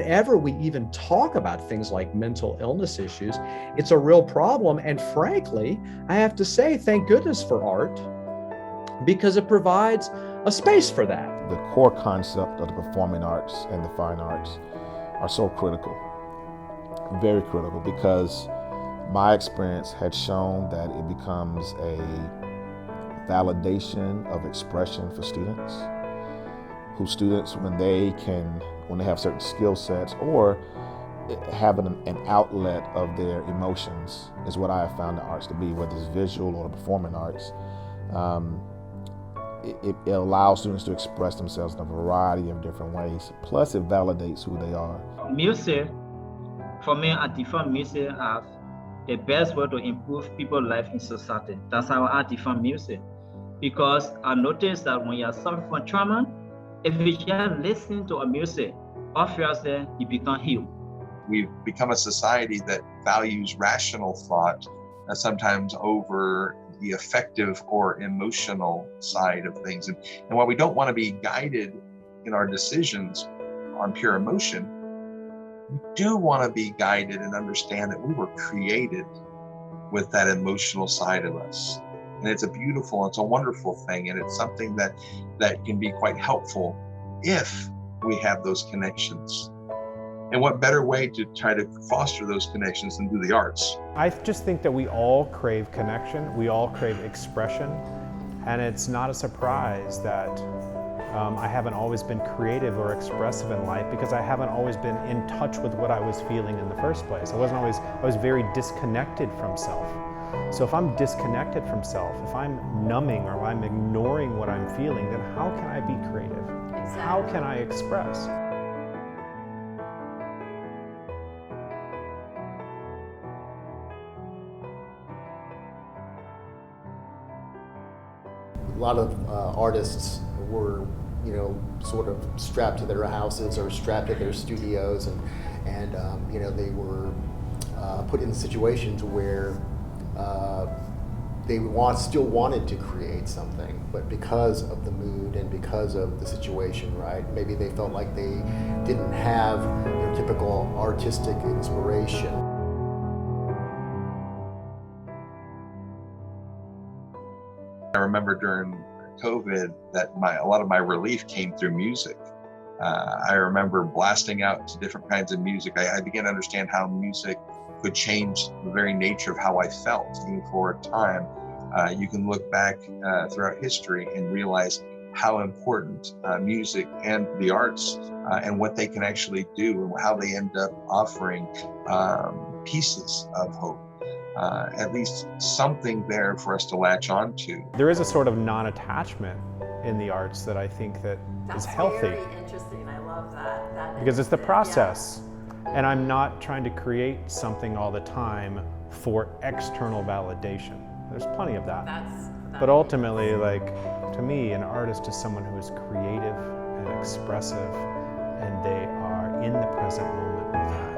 whenever we even talk about things like mental illness issues, it's a real problem. And frankly, I have to say, thank goodness for art, because it provides a space for that. The core concept of the performing arts and the fine arts are so critical, very critical, because my experience had shown that it becomes a validation of expression for students, when they have certain skill sets or have an outlet of their emotions, is what I have found the arts to be, whether it's visual or the performing arts. It allows students to express themselves in a variety of different ways. Plus, it validates who they are. Music, for me, I define music as the best way to improve people's life in society. That's how I define music. Because I noticed that when you're suffering from trauma, if you just listen to a music, obviously you become healed. We've become a society that values rational thought, sometimes over the affective or emotional side of things. And while we don't want to be guided in our decisions on pure emotion, we do want to be guided and understand that we were created with that emotional side of us. And it's a beautiful, it's a wonderful thing. And it's something that can be quite helpful if we have those connections. And what better way to try to foster those connections than through the arts? I just think that we all crave connection, we all crave expression, and it's not a surprise that I haven't always been creative or expressive in life, because I haven't always been in touch with what I was feeling in the first place. I was very disconnected from self. So if I'm disconnected from self, if I'm numbing or I'm ignoring what I'm feeling, then how can I be creative? Exactly. How can I express? A lot of artists were, sort of strapped to their houses or strapped to their studios, and they were put in situations where they still wanted to create something, but because of the mood and because of the situation, right? Maybe they felt like they didn't have their typical artistic inspiration. I remember during COVID that a lot of my relief came through music. I remember blasting out to different kinds of music. I began to understand how music could change the very nature of how I felt, even for a time. You can look back throughout history and realize how important music and the arts and what they can actually do, and how they end up offering pieces of hope. At least something there for us to latch on to. There is a sort of non-attachment in the arts that I think that is healthy. That's very interesting. I love that. Because it's the process. Yeah. And I'm not trying to create something all the time for external validation. There's plenty of that. But ultimately, to me, an artist is someone who is creative and expressive, and they are in the present moment with that.